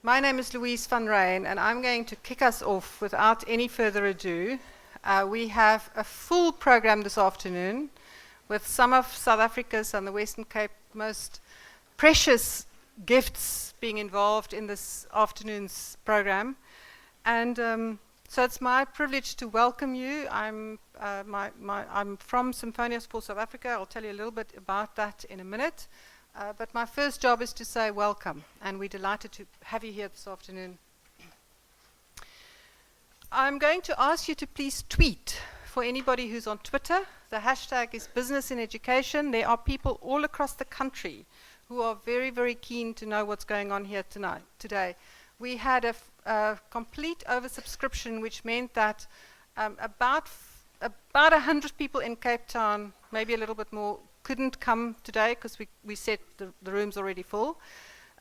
My name is Louise van Rhyn, and I'm going to kick us off without any further ado. We have a full program this afternoon with some of South Africa's and the Western Cape most precious gifts being involved in this afternoon's program. And so it's my privilege to welcome you. I'm from Symphonious for South Africa. I'll tell you a little bit about that in a minute. But my first job is to say welcome, and we're delighted to have you here this afternoon. I'm going to ask you to please tweet for anybody who's on Twitter. The hashtag is Business in Education. There are people all across the country who are very, very keen to know what's going on here today. We had a complete oversubscription, which meant that about 100 people in Cape Town, maybe a little bit more, couldn't come today because we said the room's already full.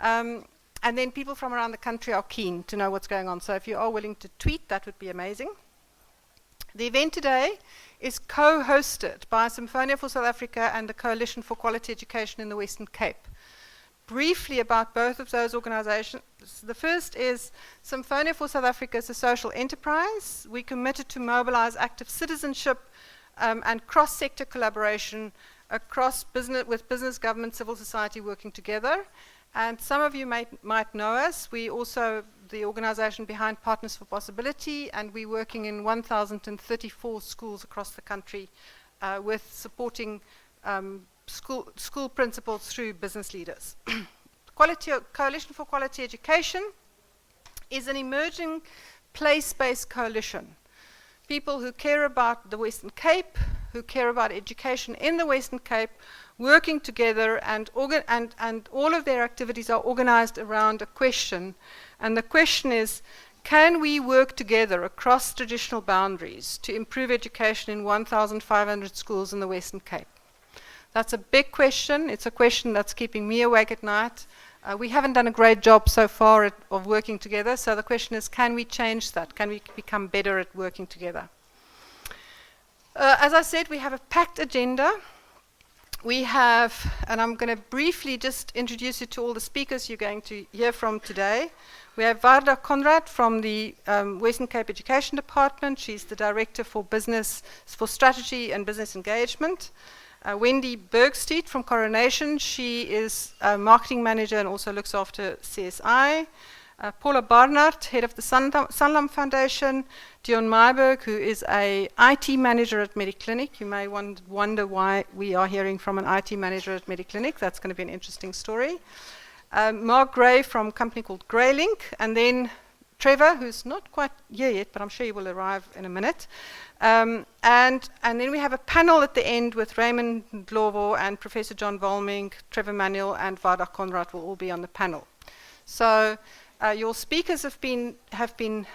And then people from around the country are keen to know what's going on. So if you are willing to tweet, that would be amazing. The event today is co-hosted by Symphonia for South Africa and the Coalition for Quality Education in the Western Cape. Briefly about both of those organizations. The first is Symphonia for South Africa is a social enterprise. We committed to mobilize active citizenship and cross-sector collaboration across business, government, civil society working together. And some of you might know us. We also the organization behind Partners for Possibility, and we're working in 1,034 schools across the country with supporting school principals through business leaders. Coalition for Quality Education is an emerging place-based coalition. People who care about the Western Cape, who care about education in the Western Cape, working together, and all of their activities are organized around a question. And the question is, can we work together across traditional boundaries to improve education in 1,500 schools in the Western Cape? That's a big question. It's a question that's keeping me awake at night. We haven't done a great job so far of working together, so the question is, can we change that? Can we become better at working together? As I said, we have a packed agenda. We have, and I'm going to briefly just introduce you to all the speakers you're going to hear from today. We have Varda Conrad from the Western Cape Education Department. She's the Director for Strategy and Business Engagement. Wendy Bergstedt from Coronation. She is a marketing manager and also looks after CSI. Paula Barnard, head of the Sanlam Foundation. Dion Myberg, who is a IT manager at Mediclinic. You may wonder why we are hearing from an IT manager at Mediclinic. That's going to be an interesting story. Mark Gray from a company called Graylink. And then Trevor, who's not quite here yet, but I'm sure he will arrive in a minute. And then we have a panel at the end with Raymond Ndlovu and Professor John Volming, Trevor Manuel, and Varda Conrad will all be on the panel. So your speakers have been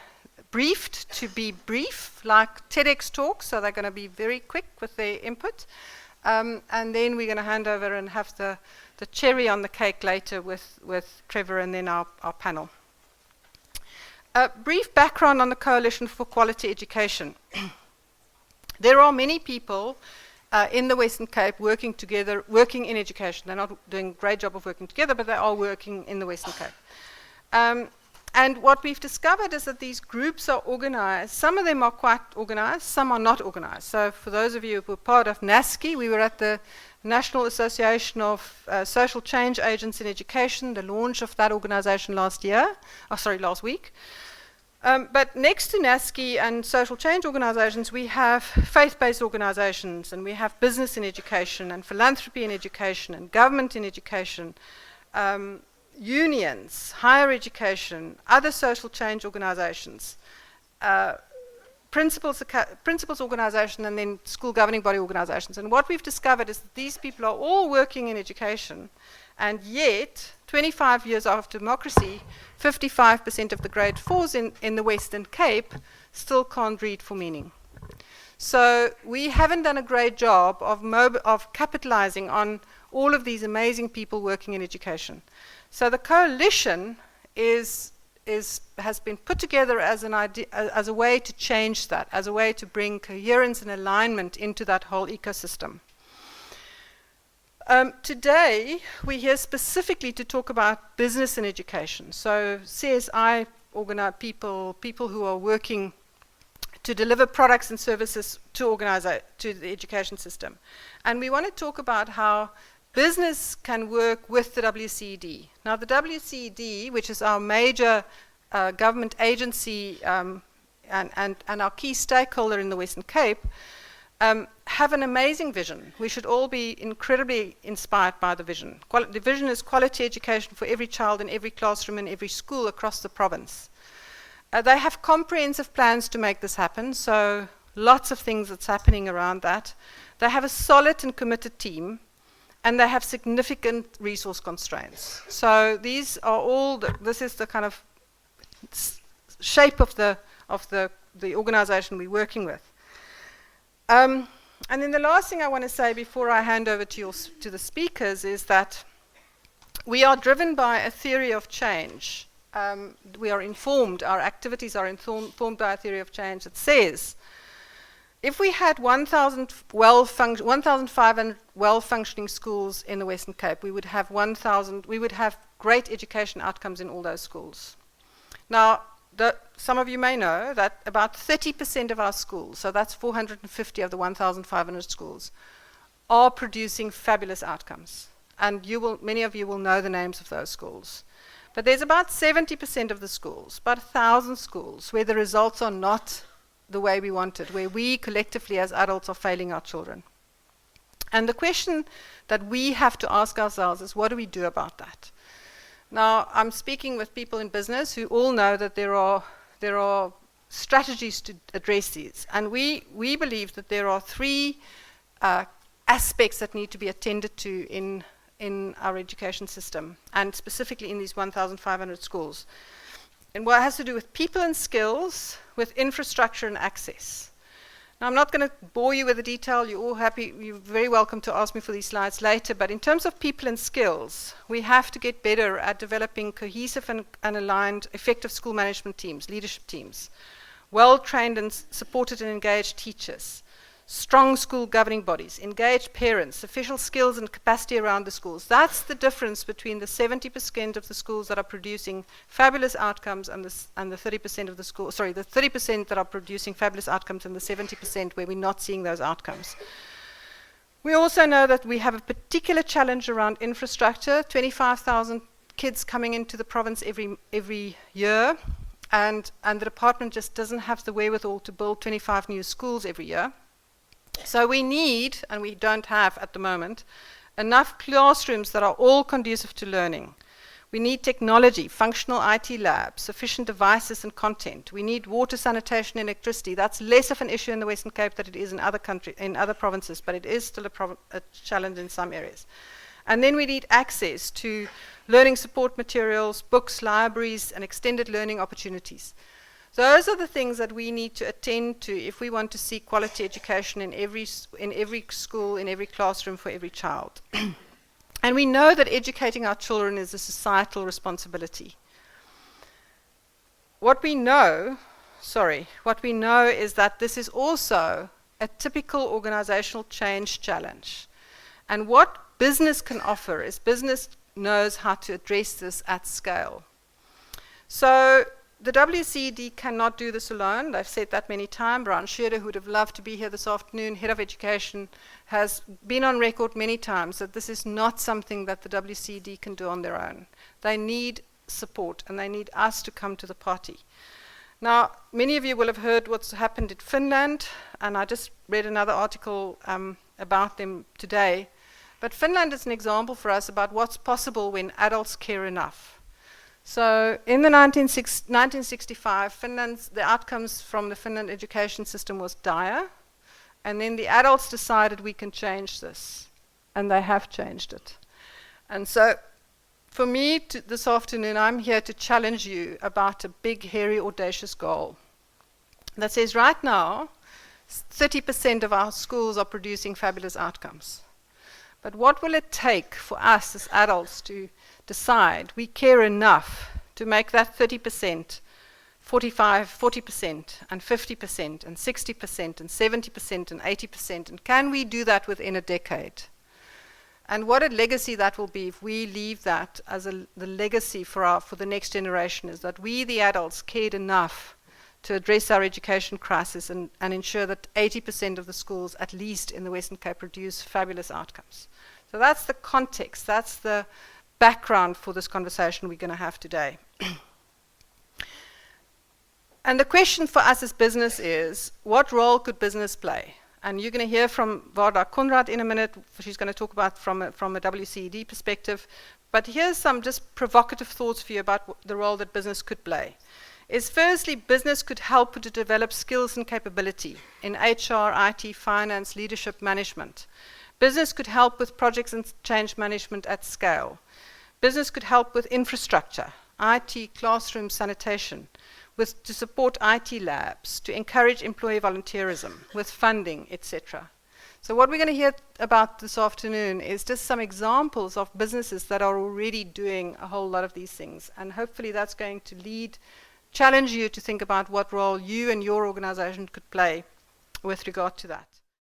briefed to be brief, like TEDx talks, so they're going to be very quick with their input. And then we're going to hand over and have the cherry on the cake later with Trevor and then our panel. A brief background on the Coalition for Quality Education. There are many people in the Western Cape working together, working in education. They're not doing a great job of working together, but they are working in the Western Cape. And what we've discovered is that these groups are organized. Some of them are quite organized, some are not organized. So for those of you who were part of NASCI, we were at the National Association of Social Change Agents in Education, the launch of that organization last week. But next to NASCI and social change organizations, we have faith-based organizations, and we have business in education, and philanthropy in education, and government in education, unions, higher education, other social change organizations, principals organization, and then school governing body organizations. And what we've discovered is that these people are all working in education, and yet, 25 years after democracy, 55% of the grade 4s in the Western Cape still can't read for meaning. So we haven't done a great job of capitalizing on all of these amazing people working in education. So the coalition has been put together as an idea, as a way to change that, as a way to bring coherence and alignment into that whole ecosystem. Today, we're here specifically to talk about business and education. So CSI organize people who are working to deliver products and services to the education system. And we want to talk about how business can work with the WCED. Now, the WCED, which is our major government agency and our key stakeholder in the Western Cape, have an amazing vision. We should all be incredibly inspired by the vision. The vision is quality education for every child in every classroom in every school across the province. They have comprehensive plans to make this happen, so lots of things that's happening around that. They have a solid and committed team, and they have significant resource constraints. So these are all, this is the kind of shape of the organization we're working with. And then the last thing I want to say before I hand over to the speakers is that we are driven by a theory of change. We are informed, our activities are informed by a theory of change that says if we had 1,500 well-functioning schools in the Western Cape, we would have great education outcomes in all those schools. Now, some of you may know that about 30% of our schools, so that's 450 of the 1,500 schools, are producing fabulous outcomes. And many of you will know the names of those schools. But there's about 70% of the schools, about 1,000 schools, where the results are not the way we wanted, where we collectively as adults are failing our children. And the question that we have to ask ourselves is, what do we do about that? Now, I'm speaking with people in business who all know that there are strategies to address these. And we believe that there are three aspects that need to be attended to in our education system, and specifically in these 1,500 schools. And what has to do with people and skills, with infrastructure and access. Now, I'm not going to bore you with the detail. You're all happy. You're very welcome to ask me for these slides later. But in terms of people and skills, we have to get better at developing cohesive and aligned, effective school management teams, leadership teams, well-trained and supported and engaged teachers, strong school governing bodies, engaged parents, sufficient skills and capacity around the schools. That's the difference between the 70% of the schools that are producing fabulous outcomes and the 30% of the schools, sorry, the 30% that are producing fabulous outcomes and the 70% where we're not seeing those outcomes. We also know that we have a particular challenge around infrastructure, 25,000 kids coming into the province every year, and the department just doesn't have the wherewithal to build 25 new schools every year. So we need, and we don't have at the moment, enough classrooms that are all conducive to learning. We need technology, functional IT labs, sufficient devices and content. We need water, sanitation, and electricity. That's less of an issue in the Western Cape than it is in other provinces, but it is still a challenge in some areas. And then we need access to learning support materials, books, libraries, and extended learning opportunities. Those are the things that we need to attend to if we want to see quality education in every school, in every classroom for every child. And we know that educating our children is a societal responsibility. What we know is that this is also a typical organizational change challenge. And what business can offer is business knows how to address this at scale. So the WCED cannot do this alone. I've said that many times. Rhyn, who would have loved to be here this afternoon, Head of Education, has been on record many times that this is not something that the WCED can do on their own. They need support, and they need us to come to the party. Now, many of you will have heard what's happened in Finland, and I just read another article about them today. But Finland is an example for us about what's possible when adults care enough. So in the 1965, the outcomes from the Finland education system was dire, and then the adults decided we can change this, and they have changed it. And so for me this afternoon, I'm here to challenge you about a big, hairy, audacious goal that says right now 30% of our schools are producing fabulous outcomes. But what will it take for us as adults to decide we care enough to make that 30%, 40% and 50% and 60% and 70% and 80%? And can we do that within a decade? and what a legacy that will be if we leave that as the legacy for the next generation, is that we, the adults, cared enough to address our education crisis and ensure that 80% of the schools, at least in the Western Cape, produce fabulous outcomes. So that's the context, that's the background for this conversation we're going to have today. And the question for us as business is, what role could business play? And you're going to hear from Varda Konrad in a minute. She's going to talk about from a WCED perspective. But here's some just provocative thoughts for you about the role that business could play. Is firstly, business could help to develop skills and capability in HR, IT, finance, leadership, management. Business could help with projects and change management at scale. Business could help with infrastructure, IT, classroom, sanitation, to support IT labs, to encourage employee volunteerism, with funding, etc. So what we're going to hear about this afternoon is just some examples of businesses that are already doing a whole lot of these things. And hopefully that's going to challenge you to think about what role you and your organization could play with regard to that.